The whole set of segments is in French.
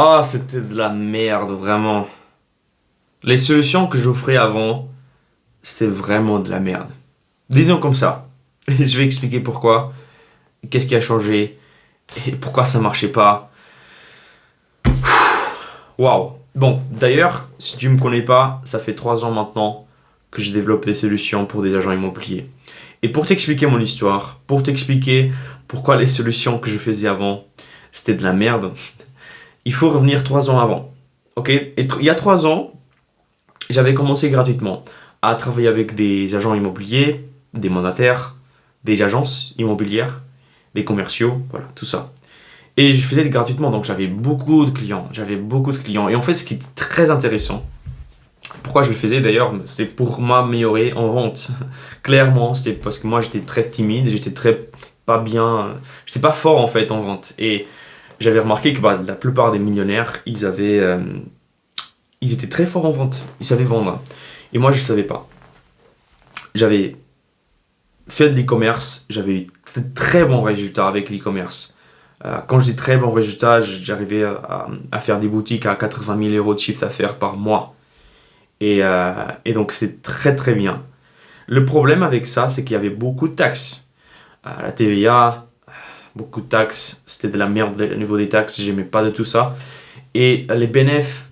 Ah, c'était de la merde, vraiment. Les solutions que j'offrais avant, c'était vraiment de la merde. Disons comme ça. Je vais expliquer pourquoi, qu'est-ce qui a changé, et pourquoi ça marchait pas. Waouh. Bon, d'ailleurs, si tu me connais pas, ça fait 3 ans maintenant que je développe des solutions pour des agents immobiliers. Et pour t'expliquer mon histoire, pour t'expliquer pourquoi les solutions que je faisais avant, c'était de la merde, il faut revenir 3 ans avant. Ok. Il y a 3 ans, j'avais commencé gratuitement à travailler avec des agents immobiliers, des mandataires, des agences immobilières, des commerciaux, voilà, tout ça. Et je faisais gratuitement, donc j'avais beaucoup de clients. J'avais beaucoup de clients. Et en fait, ce qui est très intéressant, pourquoi je le faisais d'ailleurs, c'est pour m'améliorer en vente. Clairement, c'était parce que moi j'étais très timide, j'étais très pas bien, j'étais pas fort en fait en vente. Et j'avais remarqué que la plupart des millionnaires, ils étaient très forts en vente, ils savaient vendre. Et moi je ne savais pas. J'avais fait de l'e-commerce, j'avais eu de très bons résultats avec l'e-commerce. Quand je dis très bons résultats, j'arrivais à faire des boutiques à 80 000 euros de chiffre d'affaires par mois. Et donc c'est très très bien. Le problème avec ça, c'est qu'il y avait beaucoup de taxes. La TVA, beaucoup de taxes, c'était de la merde au niveau des taxes, j'aimais pas de tout ça. Et les bénéfices,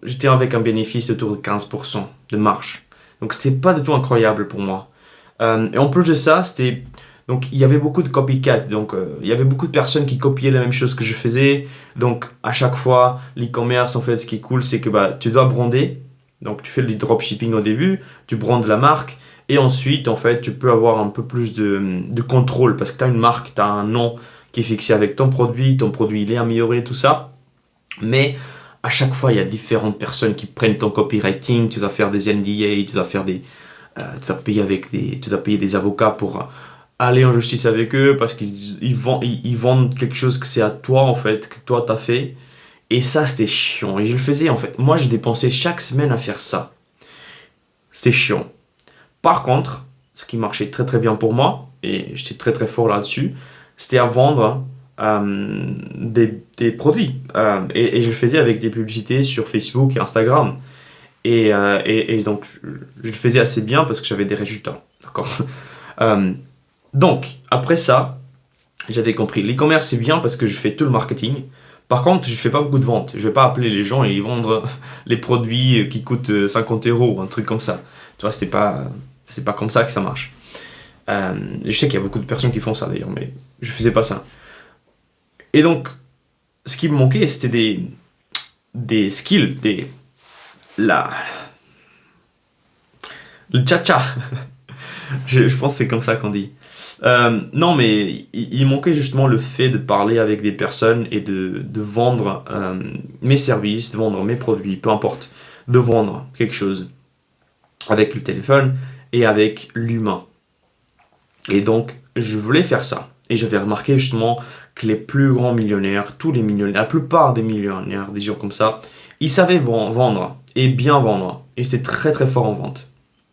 j'étais avec un bénéfice autour de 15% de marge. Donc c'était pas du tout incroyable pour moi. Et en plus de ça, donc il y avait beaucoup de copycat. Donc il y avait beaucoup de personnes qui copiaient la même chose que je faisais. Donc à chaque fois, l'e-commerce, en fait, ce qui est cool, c'est que tu dois brander. Donc tu fais du dropshipping au début, tu brandes la marque. Et ensuite, en fait, tu peux avoir un peu plus de contrôle parce que tu as une marque, tu as un nom qui est fixé avec ton produit il est amélioré, tout ça. Mais à chaque fois, il y a différentes personnes qui prennent ton copywriting, tu dois faire des NDA, tu dois payer des avocats pour aller en justice avec eux parce qu'ils vendent quelque chose que c'est à toi en fait, que toi t'as fait. Et ça, c'était chiant. Et je le faisais en fait. Moi, je dépensais chaque semaine à faire ça. C'était chiant. Par contre, ce qui marchait très très bien pour moi, et j'étais très très fort là-dessus, c'était à vendre des produits. Et je le faisais avec des publicités sur Facebook et Instagram. Et donc, je le faisais assez bien parce que j'avais des résultats. D'accord. Euh, donc, après ça, j'avais compris. L'e-commerce, c'est bien parce que je fais tout le marketing. Par contre, je fais pas beaucoup de ventes. Je vais pas appeler les gens et vendre les produits qui coûtent 50 euros, un truc comme ça. Tu vois, c'est pas comme ça que ça marche. Je sais qu'il y a beaucoup de personnes qui font ça d'ailleurs, mais je faisais pas ça. Et donc, ce qui me manquait, c'était des skills, la, le cha-cha. Je pense que c'est comme ça qu'on dit. Non, mais il manquait justement le fait de parler avec des personnes et de vendre mes services, de vendre mes produits, peu importe, de vendre quelque chose avec le téléphone et avec l'humain. Et donc, je voulais faire ça. Et j'avais remarqué justement que les plus grands millionnaires, tous les millionnaires, la plupart des millionnaires, des gens comme ça, ils savaient vendre et bien vendre. Et c'était très très fort en vente.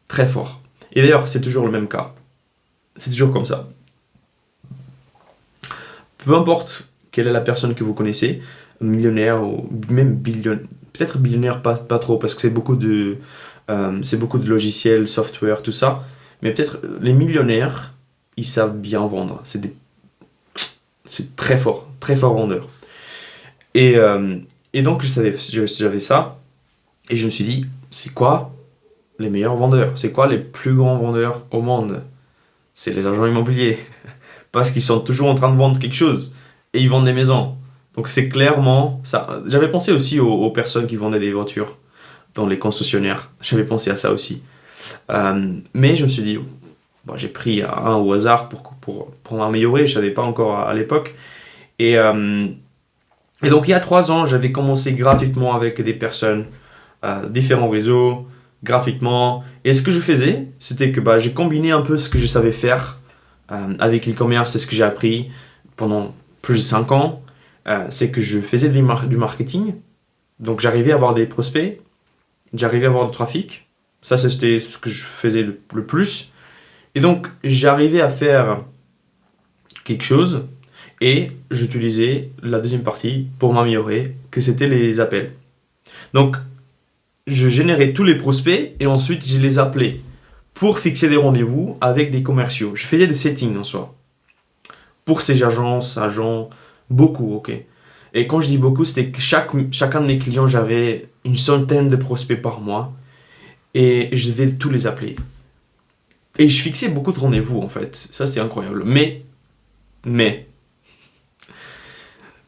Très fort. Et d'ailleurs, c'est toujours le même cas. C'est toujours comme ça. Peu importe quelle est la personne que vous connaissez, millionnaire ou même billionnaire, peut-être billionnaire pas trop parce que c'est beaucoup de logiciels, software, tout ça. Mais peut-être les millionnaires, ils savent bien vendre. C'est très fort vendeur. Et, euh, et donc j'avais ça et je me suis dit, c'est quoi les meilleurs vendeurs? C'est quoi les plus grands vendeurs au monde? C'est les agents immobiliers. Parce qu'ils sont toujours en train de vendre quelque chose. Et ils vendent des maisons. Donc c'est clairement ça. J'avais pensé aussi aux personnes qui vendaient des voitures dans les concessionnaires. J'avais pensé à ça aussi. Mais je me suis dit, bon, j'ai pris un au hasard pour m'améliorer. Je ne savais pas encore à l'époque. Et, euh, et donc il y a 3 ans, j'avais commencé gratuitement avec des personnes, différents réseaux, gratuitement. Et ce que je faisais, c'était que j'ai combiné un peu ce que je savais faire avec l'e-commerce, c'est ce que j'ai appris pendant plus de 5 ans. C'est que je faisais du marketing. Donc j'arrivais à avoir des prospects, j'arrivais à avoir du trafic. Ça, c'était ce que je faisais le plus. Et donc j'arrivais à faire quelque chose. Et j'utilisais la deuxième partie pour m'améliorer, que c'était les appels. Donc, je générais tous les prospects et ensuite je les appelais pour fixer des rendez-vous avec des commerciaux. Je faisais des settings en soi. Pour ces agences, agents, beaucoup, ok. Et quand je dis beaucoup, c'était que chacun de mes clients, j'avais une centaine de prospects par mois et je devais tous les appeler. Et je fixais beaucoup de rendez-vous en fait. Ça, c'était incroyable. Mais,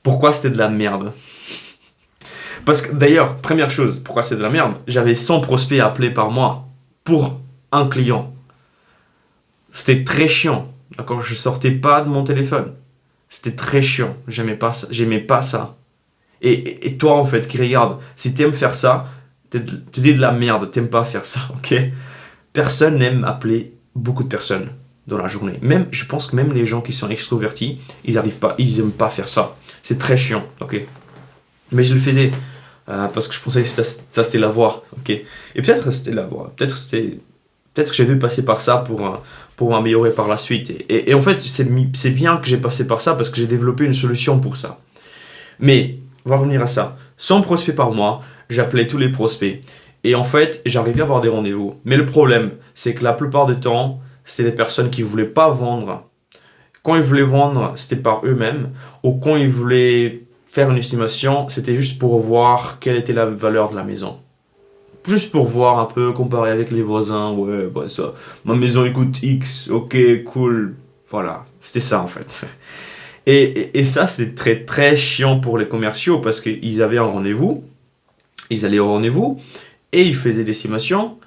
pourquoi c'était de la merde? Parce que d'ailleurs, première chose, pourquoi c'est de la merde? J'avais 100 prospects à appeler par mois pour un client. C'était très chiant. D'accord? Je sortais pas de mon téléphone. C'était très chiant. J'aimais pas ça. Et toi, en fait, qui regarde, si t'aimes faire ça, tu dis de la merde, t'aimes pas faire ça, ok? Personne n'aime appeler beaucoup de personnes dans la journée. Même, je pense que même les gens qui sont extrovertis, ils aiment pas faire ça. C'est très chiant, ok? Mais je le faisais parce que je pensais que ça c'était la voie, ok? Et peut-être c'était la voie. Peut-être que j'ai dû passer par ça pour m'améliorer par la suite. Et en fait, c'est bien que j'ai passé par ça parce que j'ai développé une solution pour ça. Mais, on va revenir à ça. 100 prospects par mois, j'appelais tous les prospects. Et en fait, j'arrivais à avoir des rendez-vous. Mais le problème, c'est que la plupart du temps, c'était des personnes qui ne voulaient pas vendre. Quand ils voulaient vendre, c'était par eux-mêmes. Ou quand ils voulaient faire une estimation, c'était juste pour voir quelle était la valeur de la maison. Juste pour voir un peu, comparer avec les voisins. Ouais, bah ça, ma maison elle coûte X, ok, cool. Voilà, c'était ça en fait. Et ça, c'est très très chiant pour les commerciaux parce qu'ils avaient un rendez-vous, ils allaient au rendez-vous et ils faisaient des estimations.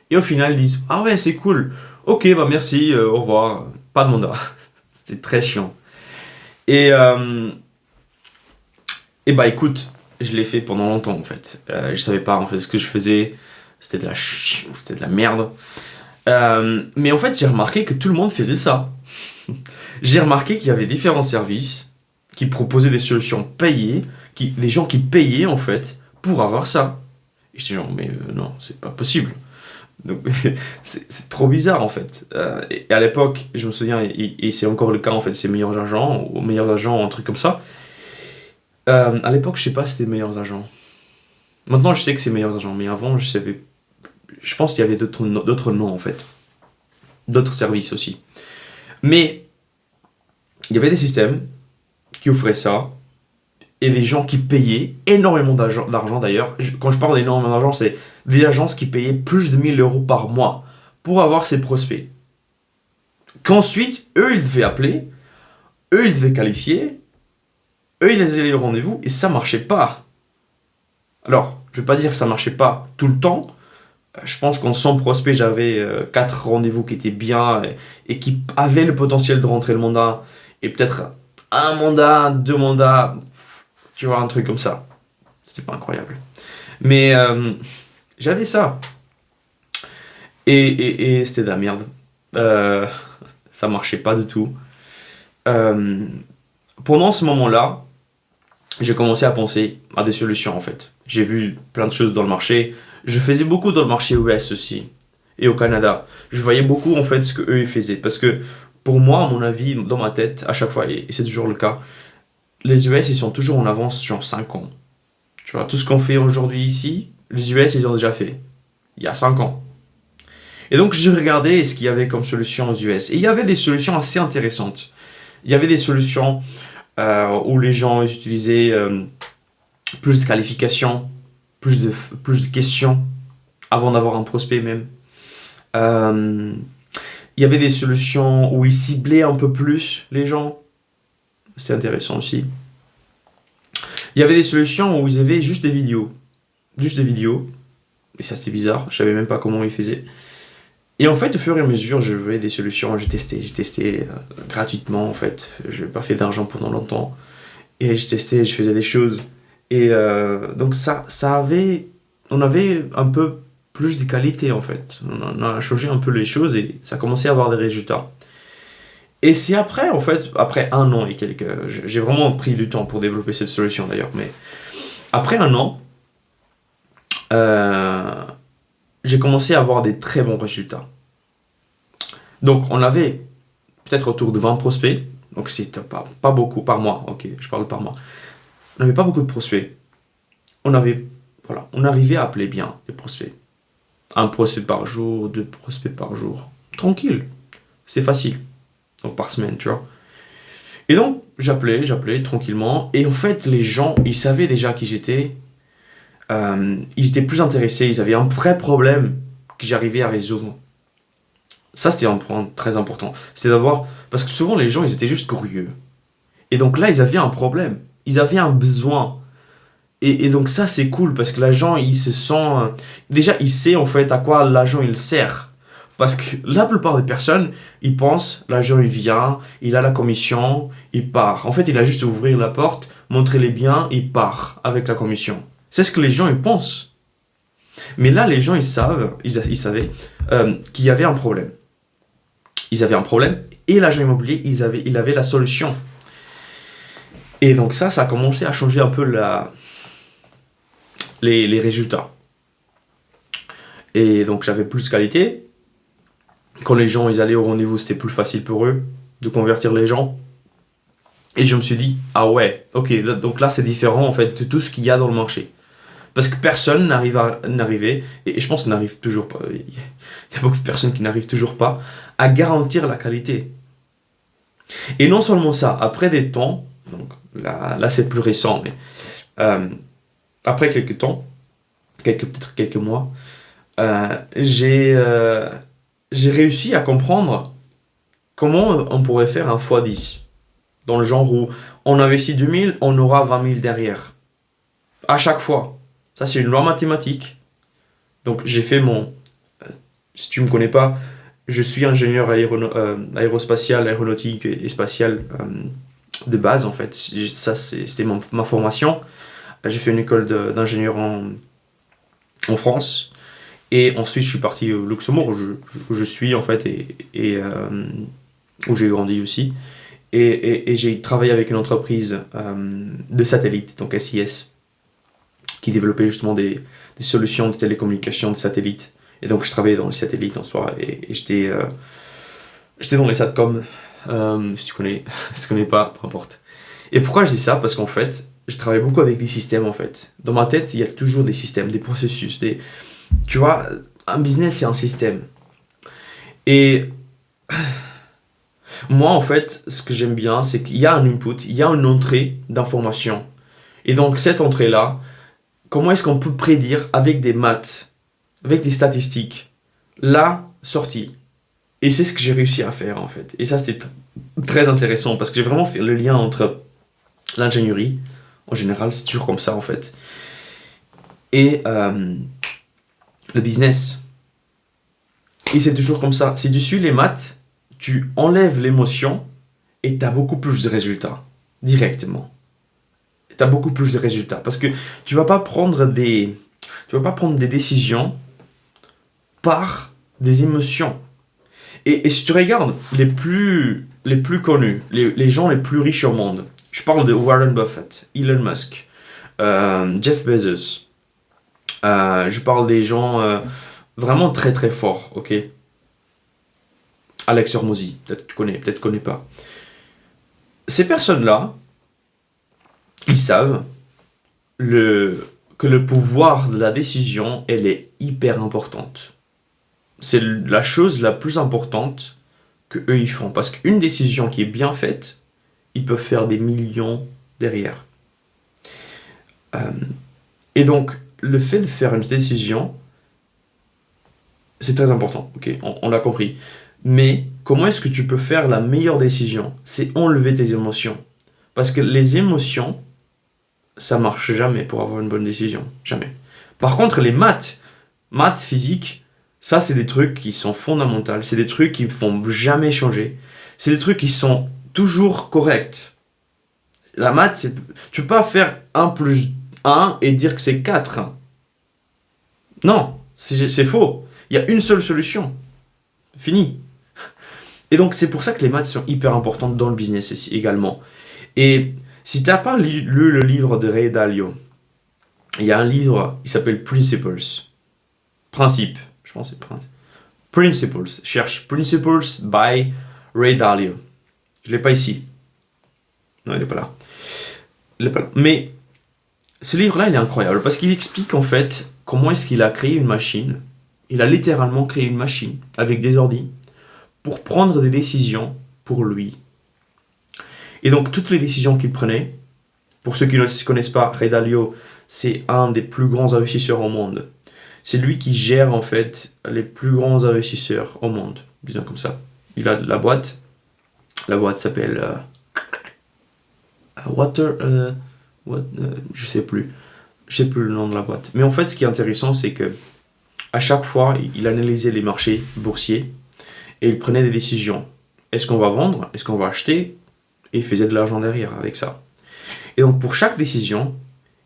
Et au final, ils disent: ah ouais, c'est cool, ok, bah merci, au revoir, pas de mandat. C'était très chiant. Et, euh, et bah écoute, je l'ai fait pendant longtemps en fait. Je savais pas en fait ce que je faisais, c'était de la merde. Mais en fait, j'ai remarqué que tout le monde faisait ça. J'ai remarqué qu'il y avait différents services qui proposaient des solutions payées, des gens qui payaient en fait pour avoir ça. Et j'étais genre, mais non, c'est pas possible. Donc, c'est trop bizarre en fait. Et à l'époque, je me souviens, et c'est encore le cas en fait, c'est meilleurs agents, ou meilleurs agents, un truc comme ça. À l'époque, je sais pas si c'était meilleurs agents. Maintenant, je sais que c'est meilleurs agents, mais avant, je savais. Je pense qu'il y avait d'autres noms en fait, d'autres services aussi. Mais il y avait des systèmes qui offraient ça et des gens qui payaient énormément d'argent d'ailleurs. Quand je parle d'énormément d'argent, c'est des agences qui payaient plus de 1 000 € par mois pour avoir ces prospects. Qu'ensuite, eux, ils devaient appeler, eux, ils devaient qualifier, eux, ils allaient au rendez-vous et ça marchait pas. Alors, je vais pas dire que ça marchait pas tout le temps. Je pense qu'en 100 prospects, j'avais 4 rendez-vous qui étaient bien et qui avaient le potentiel de rentrer le mandat. Et peut-être un mandat, 2 mandats, tu vois, un truc comme ça. C'était pas incroyable. Mais j'avais ça. Et c'était de la merde. Euh, Ça marchait pas du tout. Euh, Pendant ce moment-là, j'ai commencé à penser à des solutions en fait. J'ai vu plein de choses dans le marché. Je faisais beaucoup dans le marché US aussi et au Canada. Je voyais beaucoup en fait ce que eux ils faisaient parce que pour moi, à mon avis, dans ma tête, à chaque fois, et c'est toujours le cas, les US ils sont toujours en avance sur 5 ans. Tu vois, tout ce qu'on fait aujourd'hui ici, les US ils ont déjà fait il y a 5 ans. Et donc j'ai regardé ce qu'il y avait comme solution aux US. Et il y avait des solutions assez intéressantes. Il y avait des solutions où les gens utilisaient plus de qualifications, plus de questions avant d'avoir un prospect même. Euh, il y avait des solutions où ils ciblaient un peu plus les gens. C'est intéressant aussi. Il y avait des solutions où ils avaient juste des vidéos. Juste des vidéos. Et ça c'était bizarre, je savais même pas comment ils faisaient. Et en fait, au fur et à mesure, je voyais des solutions, j'ai testé gratuitement en fait. Je n'ai pas fait d'argent pendant longtemps. Et je testais, je faisais des choses. Et donc on avait un peu plus de qualité en fait. On a changé un peu les choses et ça a commencé à avoir des résultats. Et c'est après, en fait, après 1 an et quelques, j'ai vraiment pris du temps pour développer cette solution d'ailleurs, mais après 1 an, euh, j'ai commencé à avoir des très bons résultats. Donc on avait peut-être autour de 20 prospects Donc c'était pas beaucoup par mois, ok, je parle par mois. On n'avait pas beaucoup de prospects. On arrivait à appeler bien les prospects. Un prospect par jour, deux prospects par jour. Tranquille. C'est facile. Donc par semaine, tu vois. Et donc, j'appelais tranquillement. Et en fait, les gens, ils savaient déjà qui j'étais. Ils étaient plus intéressés. Ils avaient un vrai problème que j'arrivais à résoudre. Ça, c'était un point très important. C'était d'avoir... Parce que souvent, les gens, ils étaient juste curieux. Et donc là, ils avaient un problème. Ils avaient un besoin. Et donc ça, c'est cool parce que l'agent, il se sent... Déjà, il sait en fait à quoi l'agent, il sert. Parce que la plupart des personnes, ils pensent, l'agent, il vient, il a la commission, il part. En fait, il a juste à ouvrir la porte, montrer les biens, il part avec la commission. C'est ce que les gens, ils pensent. Mais là, les gens, ils savaient qu'il y avait un problème. Ils avaient un problème et l'agent immobilier, il avait la solution. Et donc ça a commencé à changer un peu les résultats. Et donc j'avais plus de qualité. Quand les gens ils allaient au rendez-vous, c'était plus facile pour eux de convertir les gens. Et je me suis dit, ah ouais, ok, donc là c'est différent en fait de tout ce qu'il y a dans le marché. Parce que personne n'arrivait, et je pense qu'il n'arrive toujours pas, il y a beaucoup de personnes qui n'arrivent toujours pas à garantir la qualité. Et non seulement ça, après des temps, donc là c'est plus récent, mais après quelques temps, peut-être quelques mois, j'ai réussi à comprendre comment on pourrait faire un x10. Dans le genre où on investit 2000, on aura 20 000 derrière. À chaque fois. Ça, c'est une loi mathématique. Donc, j'ai fait si tu ne me connais pas, je suis ingénieur aérospatial, aéronautique et spatial de base, en fait. Ça, c'était ma formation. J'ai fait une école d'ingénieur en France. Et ensuite, je suis parti au Luxembourg, où je suis, en fait, et où j'ai grandi aussi. Et j'ai travaillé avec une entreprise de satellites, donc SIS, qui développait justement des solutions de télécommunication de satellites. Et donc, je travaillais dans les satellites en soi, et j'étais dans les satcoms, si tu connais, si tu connais pas, peu importe. Et pourquoi je dis ça? Parce qu'en fait, je travaille beaucoup avec des systèmes, en fait. Dans ma tête, il y a toujours des systèmes, des processus, tu vois, un business, c'est un système. Et moi, en fait, ce que j'aime bien, c'est qu'il y a un input, il y a une entrée d'information. Et donc, cette entrée-là, comment est-ce qu'on peut prédire avec des maths, avec des statistiques, la sortie? Et c'est ce que j'ai réussi à faire, en fait. Et ça, c'était très intéressant parce que j'ai vraiment fait le lien entre l'ingénierie, en général, c'est toujours comme ça, en fait, et le business. Et c'est toujours comme ça. Si tu suis les maths, tu enlèves l'émotion et tu as beaucoup plus de résultats directement. Tu as beaucoup plus de résultats parce que tu vas pas prendre des décisions par des émotions. Et si tu regardes les plus connus, les gens les plus riches au monde, je parle de Warren Buffett, Elon Musk, Jeff Bezos, je parle des gens vraiment très très forts, ok? Alex Hormozy, peut-être tu connais, peut-être tu connais pas. Ces personnes-là, ils savent que le pouvoir de la décision, elle est hyper importante. C'est la chose la plus importante que eux ils font. Parce qu'une décision qui est bien faite, ils peuvent faire des millions derrière. Et donc, le fait de faire une décision, c'est très important, ok, on l'a compris. Mais comment est-ce que tu peux faire la meilleure décision? C'est enlever tes émotions. Parce que les émotions, ça marche jamais pour avoir une bonne décision. Jamais. Par contre, les maths, physique, ça c'est des trucs qui sont fondamentaux. C'est des trucs qui ne font jamais changer. C'est des trucs qui sont toujours corrects. La maths, tu peux pas faire 1 plus 1 et dire que c'est 4. Non, c'est faux. Il y a une seule solution. Fini. Et donc, c'est pour ça que les maths sont hyper importantes dans le business également. Et si tu n'as pas lu le livre de Ray Dalio, il y a un livre, il s'appelle Principles. Principes. Je pense que c'est Principles. Cherche Principles by Ray Dalio. Je ne l'ai pas ici. Non, il est pas là. Il est pas là. Mais ce livre-là, il est incroyable parce qu'il explique en fait comment est-ce qu'il a créé une machine. Il a littéralement créé une machine avec des ordis pour prendre des décisions pour lui. Et donc, toutes les décisions qu'il prenait, pour ceux qui ne connaissent pas, Ray Dalio, c'est un des plus grands investisseurs au monde. C'est lui qui gère en fait les plus grands investisseurs au monde, disons comme ça. Il a la boîte. La boîte s'appelle je sais plus. Je sais plus le nom de la boîte. Mais en fait, ce qui est intéressant, c'est que à chaque fois, il analysait les marchés boursiers et il prenait des décisions. Est-ce qu'on va vendre? Est-ce qu'on va acheter? Et il faisait de l'argent derrière avec ça. Et donc, pour chaque décision,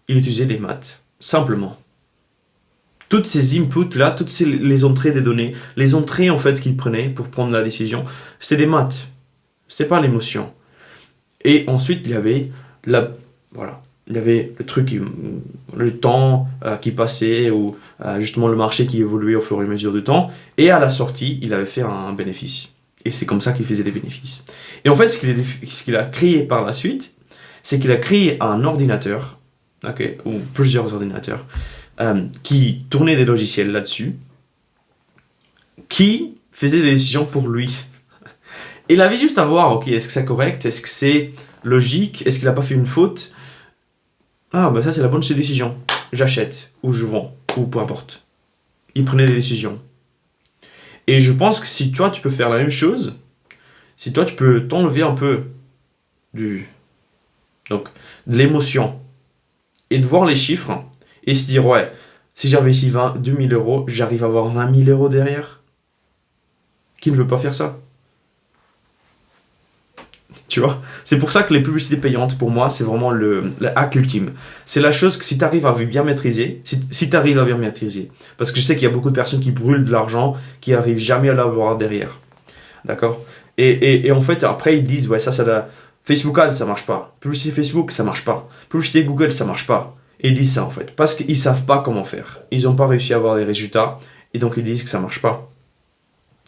il utilisait les maths, simplement. Toutes ces inputs-là, les entrées des données, les entrées en fait qu'il prenait pour prendre la décision, c'était des maths. C'était pas l'émotion. Et ensuite, il y avait voilà, il y avait le temps qui passait ou justement le marché qui évoluait au fur et à mesure du temps. Et à la sortie, il avait fait un bénéfice. Et c'est comme ça qu'il faisait des bénéfices. Et en fait, ce qu'il a créé par la suite, c'est qu'il a créé un ordinateur, okay, ou plusieurs ordinateurs, qui tournaient des logiciels là-dessus, qui faisaient des décisions pour lui. Et il avait juste à voir, ok, est-ce que c'est correct? Est-ce que c'est logique? Est-ce qu'il n'a pas fait une faute? Ah, bah ça c'est la bonne décision. J'achète, ou je vends, ou peu importe. Il prenait des décisions. Et je pense que si toi tu peux faire la même chose, si toi tu peux t'enlever un peu donc, de l'émotion et de voir les chiffres et se dire, ouais, si j'investis 2 000 euros, j'arrive à avoir 20 000 euros derrière. Qui ne veut pas faire ça? Tu vois, c'est pour ça que les publicités payantes, pour moi, c'est vraiment le hack ultime. C'est la chose que si tu arrives à bien maîtriser, si tu arrives à bien maîtriser, parce que je sais qu'il y a beaucoup de personnes qui brûlent de l'argent, qui n'arrivent jamais à l'avoir derrière. D'accord? Et en fait, après, ils disent, ouais, ça Facebook Ads, ça marche pas. Publicité Facebook, ça marche pas. Publicité Google, ça marche pas. Et ils disent ça, en fait, parce qu'ils savent pas comment faire. Ils n'ont pas réussi à avoir des résultats, et donc ils disent que ça marche pas.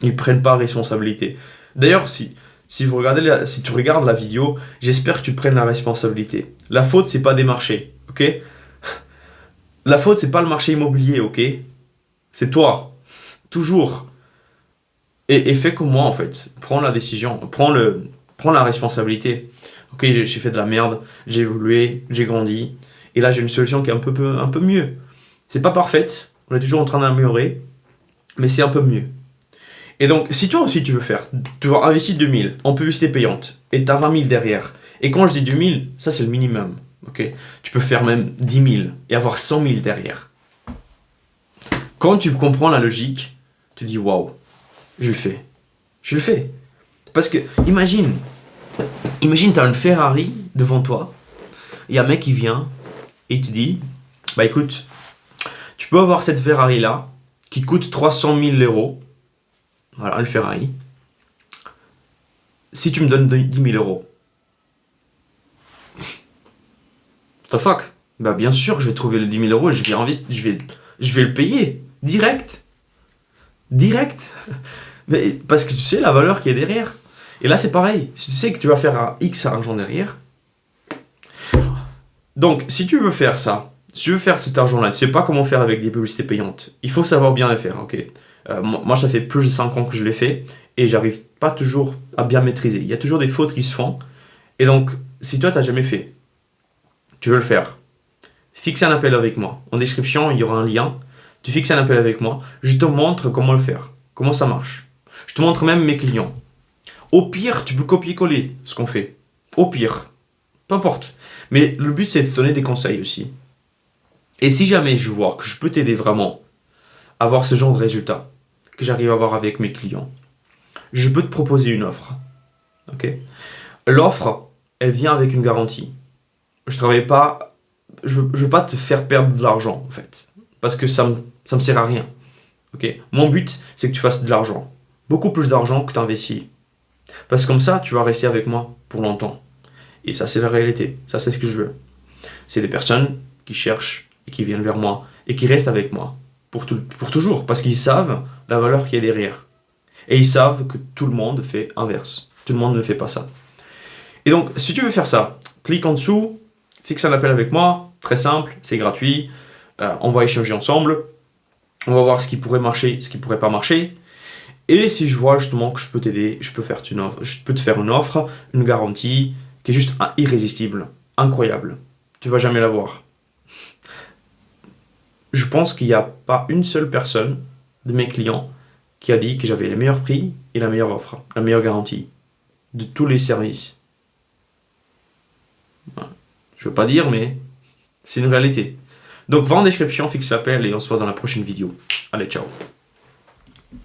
Ils prennent pas responsabilité. D'ailleurs, si tu regardes la vidéo, j'espère que tu prennes la responsabilité. La faute, c'est pas des marchés, ok? La faute, c'est pas le marché immobilier, ok? C'est toi, toujours. Et fais comme moi, en fait. Prends la décision, prends la responsabilité. Ok, j'ai fait de la merde, j'ai évolué, j'ai grandi, et là j'ai une solution qui est un peu mieux. C'est pas parfaite, on est toujours en train d'améliorer, mais c'est un peu mieux. Et donc, si toi aussi tu veux investir 2 000 en publicité payante, et tu as 20 000 derrière, et quand je dis 2 000, ça c'est le minimum, ok? Tu peux faire même 10 000 et avoir 100 000 derrière. Quand tu comprends la logique, tu dis waouh, je le fais. Je le fais. Parce que, imagine, tu as une Ferrari devant toi, il y a un mec qui vient et il te dit, bah écoute, tu peux avoir cette Ferrari là, qui coûte 300 000 euros. Voilà, le Ferrari. Si tu me donnes 10 000 euros. What the fuck? Bah bien sûr, je vais trouver les 10 000 euros, je vais le payer. Direct. Mais parce que tu sais la valeur qui est derrière. Et là c'est pareil. Si tu sais que tu vas faire un X argent derrière. Donc si tu veux faire ça, si tu veux faire cet argent-là, tu sais pas comment faire avec des publicités payantes. Il faut savoir bien les faire, ok? Moi, ça fait plus de 5 ans que je l'ai fait et j'arrive pas toujours à bien maîtriser. Il y a toujours des fautes qui se font. Et donc, si toi, tu n'as jamais fait, tu veux le faire, fixe un appel avec moi. En description, il y aura un lien. Tu fixes un appel avec moi. Je te montre comment le faire, comment ça marche. Je te montre même mes clients. Au pire, tu peux copier-coller ce qu'on fait. Au pire, peu importe. Mais le but, c'est de te donner des conseils aussi. Et si jamais je vois que je peux t'aider vraiment à avoir ce genre de résultat que j'arrive à avoir avec mes clients, je peux te proposer une offre. Ok? L'offre, elle vient avec une garantie. Je veux pas te faire perdre de l'argent, en fait. Parce que ça me sert à rien. Ok? Mon but, c'est que tu fasses de l'argent. Beaucoup plus d'argent que tu investis. Parce que comme ça, tu vas rester avec moi pour longtemps. Et ça, c'est la réalité. Ça, c'est ce que je veux. C'est des personnes qui cherchent et qui viennent vers moi et qui restent avec moi pour toujours. Parce qu'ils savent la valeur qu'il y a derrière. Et ils savent que tout le monde fait inverse. Tout le monde ne fait pas ça. Et donc, si tu veux faire ça, clique en dessous, fixe un appel avec moi, très simple, c'est gratuit, on va échanger ensemble, on va voir ce qui pourrait marcher, ce qui pourrait pas marcher. Et si je vois justement que je peux t'aider, je peux te faire une offre, une garantie qui est juste irrésistible, incroyable. Tu vas jamais l'avoir. Je pense qu'il n'y a pas une seule personne de mes clients qui a dit que j'avais les meilleurs prix et la meilleure offre, la meilleure garantie de tous les services. Je ne veux pas dire, mais c'est une réalité. Donc, va en description, fixe l'appel et on se voit dans la prochaine vidéo. Allez, ciao.